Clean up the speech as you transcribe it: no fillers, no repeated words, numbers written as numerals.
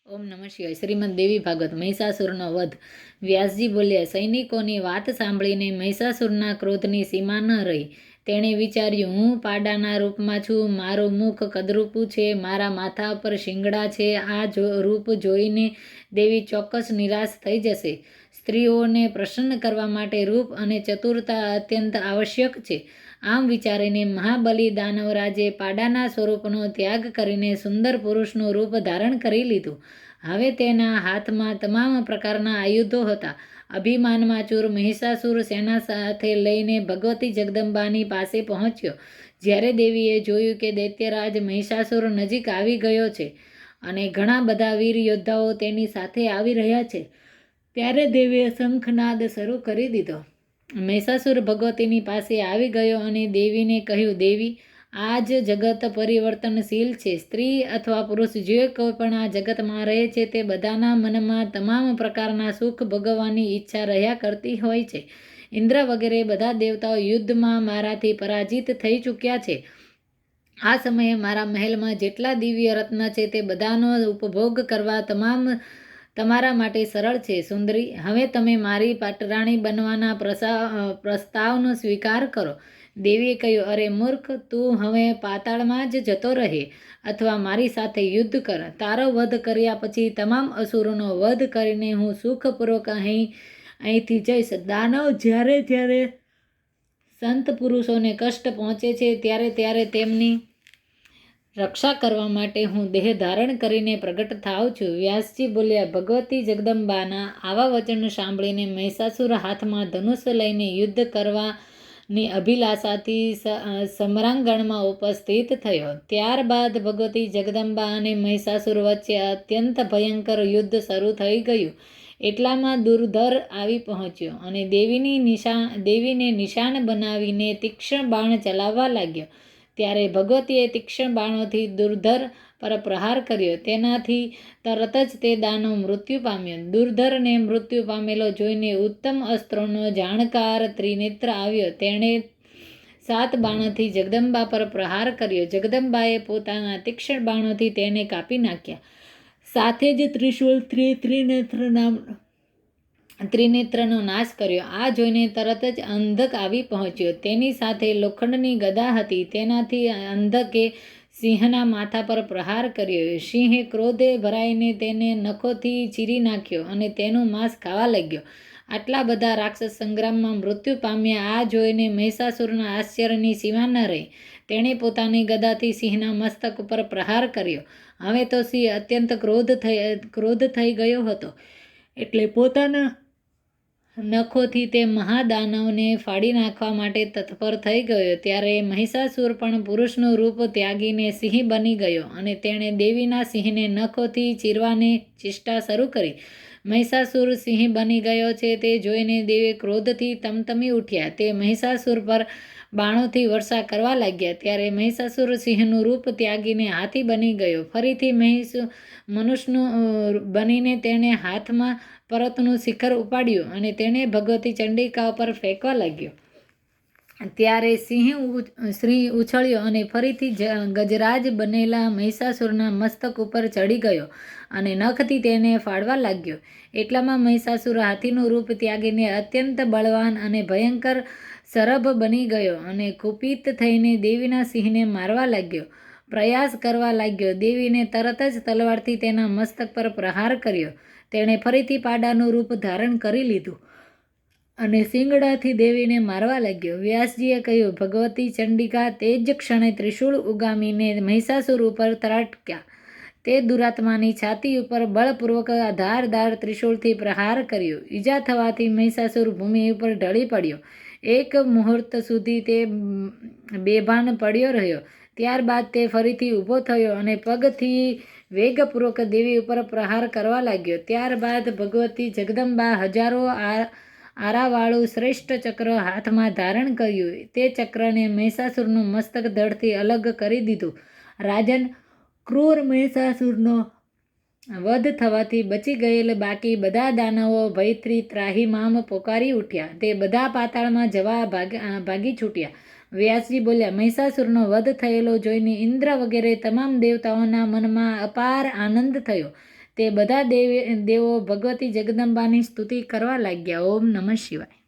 ઓમ નમઃ શિવાય. શ્રીમદ દેવી ભાગવત. મહિષાસુરનો વધ. વ્યાસજી બોલ્યા, સૈનિકોની વાત સાંભળીને મહિષાસુરના ક્રોધની સીમા ન રહી. તેણે વિચાર્યું, હું પાડાના રૂપમાં છું, મારું મુખ કદરૂપું છે, મારા માથા પર શિંગડા છે. આ રૂપ જોઈને દેવી ચોક્કસ નિરાશ થઈ જશે. સ્ત્રીઓને પ્રસન્ન કરવા માટે રૂપ અને ચતુરતા અત્યંત આવશ્યક છે. આમ વિચારીને મહાબલી દાનવરાજે પાડાના સ્વરૂપનો ત્યાગ કરીને સુંદર પુરુષનું રૂપ ધારણ કરી લીધું. હવે તેના હાથમાં તમામ પ્રકારના આયુધો હતા. અભિમાનમાં ચૂર મહિષાસુર સેના સાથે લઈને ભગવતી જગદંબાની પાસે પહોંચ્યો. જ્યારે દેવીએ જોયું કે દૈત્યરાજ મહિષાસુર નજીક આવી ગયો છે અને ઘણા બધા વીર યોદ્ધાઓ તેની સાથે આવી રહ્યા છે, ત્યારે દેવીએ શંખનાદ શરૂ કરી દીધો. મહિષાસુર ભગવતીની પાસે આવી ગયો અને દેવીને કહ્યું, દેવી, આ જ જગત પરિવર્તનશીલ છે. સ્ત્રી અથવા પુરુષ જે કોઈ પણ આ જગતમાં રહે છે તે બધાના મનમાં તમામ પ્રકારના સુખ ભોગવવાની ઈચ્છા રહ્યા કરતી હોય છે. ઇન્દ્ર વગેરે બધા દેવતાઓ યુદ્ધમાં મારાથી પરાજિત થઈ ચૂક્યા છે. આ સમયે મારા મહેલમાં જેટલા દિવ્ય રત્ન છે તે બધાનો ઉપભોગ કરવા તમારા માટે સરળ છે. સુંદરી, હવે તમે મારી પાટરાણી બનવાના પ્રસ્તાવનો સ્વીકાર કરો. દેવીએ કહ્યું, અરે મૂર્ખ, તું હવે પાતાળમાં જ જતો રહે અથવા મારી સાથે યુદ્ધ કર. તારો વધ કર્યા પછી તમામ અસુરોનો વધ કરીને હું સુખપૂર્વક અહીંથી જઈશ. દાનવ જ્યારે જ્યારે સંત પુરુષોને કષ્ટ પહોંચે છે ત્યારે તેમની રક્ષા કરવા માટે હું દેહ ધારણ કરીને પ્રગટ થાઉં છું. વ્યાસજી બોલ્યા, ભગવતી જગદંબાના આવા વચન સાંભળીને મહિષાસુર હાથમાં ધનુષ લઈને યુદ્ધ કરવાની અભિલાષાથી સમરાંગણમાં ઉપસ્થિત થયો. ત્યારબાદ ભગવતી જગદંબા અને મહિષાસુર વચ્ચે અત્યંત ભયંકર યુદ્ધ શરૂ થઈ ગયું. એટલામાં દુર્ધર આવી પહોંચ્યો અને દેવીને નિશાન બનાવીને તીક્ષ્ણ બાણ ચલાવવા લાગ્યો. ત્યારે ભગવતીએ તીક્ષ્ણ બાણોથી દુર્ધર પર પ્રહાર કર્યો. તેનાથી તરત જ તે દાનવ મૃત્યુ પામ્યો. દુર્ધરને મૃત્યુ પામેલો જોઈને ઉત્તમ અસ્ત્રોનો જાણકાર ત્રિનેત્ર આવ્યો. તેણે 7 બાણોથી જગદંબા પર પ્રહાર કર્યો. જગદંબાએ પોતાના તીક્ષ્ણ બાણોથી તેને કાપી નાખ્યા. સાથે જ ત્રિશૂળથી ત્રિનેત્રનો નાશ કર્યો. આ જોઈને તરત જ અંધક આવી પહોંચ્યો. તેની સાથે લોખંડની ગદા હતી. તેનાથી અંધકે સિંહના માથા પર પ્રહાર કર્યો. સિંહે ક્રોધે ભરાઈને તેને નખોથી ચીરી નાખ્યો અને તેનું માંસ ખાવા લાગ્યો. આટલા બધા રાક્ષસ સંગ્રામમાં મૃત્યુ પામ્યા. આ જોઈને મહિષાસુરના આશ્ચર્યની સીમા ન રહી. તેણે પોતાની ગદાથી સિંહના મસ્તક ઉપર પ્રહાર કર્યો. હવે તો સિંહ અત્યંત ક્રોધ થઈ ગયો હતો, એટલે પોતાના નખોથી તે મહાદાનવને ફાડી નાખવા માટે તત્પર થઈ ગયો. ત્યારે મહિષાસુર પણ પુરુષનું રૂપ ત્યાગીને સિંહ બની ગયો અને તેણે દેવીના સિંહને નખોથી ચીરવાની ચેષ્ટા શરૂ કરી. મહિષાસુર સિંહ બની ગયો છે તે જોઈને દેવી ક્રોધથી તમતમી ઉઠ્યા. તે મહિષાસુર પર બાણોથી વર્ષા કરવા લાગ્યા. ત્યારે મહિષાસુર સિંહનું રૂપ ત્યાગીને હાથી બની ગયો. ફરીથી મનુષ્યનું બનીને તેણે હાથમાં પર્વતનું શિખર ઉપાડ્યું અને તેને ભગવતી ચંડિકા ઉપર ફેંકવા લાગ્યો. ત્યારે સિંહ ઉછળ્યો અને ફરીથી ગજરાજ બનેલા મહિષાસુરના મસ્તક ઉપર ચડી ગયો અને નખથી તેને ફાડવા લાગ્યો. એટલામાં મહિષાસુર હાથીનું રૂપ ત્યાગીને અત્યંત બળવાન અને ભયંકર શરભ બની ગયો અને કુપિત થઈને દેવીના સિંહને મારવા લાગ્યો, પ્રયાસ કરવા લાગ્યો. દેવીને તરત જ તલવારથી તેના મસ્તક પર પ્રહાર કર્યો. તેણે ફરીથી પાડાનું રૂપ ધારણ કરી લીધું અને શિંગડાથી દેવીને મારવા લાગ્યો. વ્યાસજીએ કહ્યું, ભગવતી ચંડિકા તે જ ક્ષણે ત્રિશૂળ ઉગામીને મહિષાસુર ઉપર ત્રાટક્યા. તે દુરાત્માની છાતી ઉપર બળપૂર્વક ધારદાર ત્રિશૂળથી પ્રહાર કર્યો. ઈજા થવાથી મહિષાસુર ભૂમિ ઉપર ઢળી પડ્યો. એક મુહૂર્ત સુધી તે બેભાન પડ્યો રહ્યો. ત્યારબાદ તે ફરીથી ઊભો થયો અને પગથી વેગપૂર્વક દેવી ઉપર પ્રહાર કરવા લાગ્યો. ત્યારબાદ ભગવતી જગદંબા હજારો આરાવાળું શ્રેષ્ઠ ચક્ર હાથમાં ધારણ કર્યું. તે ચક્રને મહિષાસુરનું મસ્તક ધડથી અલગ કરી દીધું. રાજન, ક્રૂર મહિષાસુરનો વધ થવાથી બચી ગયેલ બાકી બધા દાનવો ભયથી ત્રાહિમામ પોકારી ઉઠ્યા. તે બધા પાતાળમાં જવા ભાગી છૂટ્યા. વ્યાસજી બોલ્યા, મહિષાસુરનો વધ થયેલો જોઈને ઇન્દ્ર વગેરે તમામ દેવતાઓના મનમાં અપાર આનંદ થયો. તે બધા દેવો ભગવતી જગદંબાની સ્તુતિ કરવા લાગ્યા. ઓમ નમઃ શિવાય.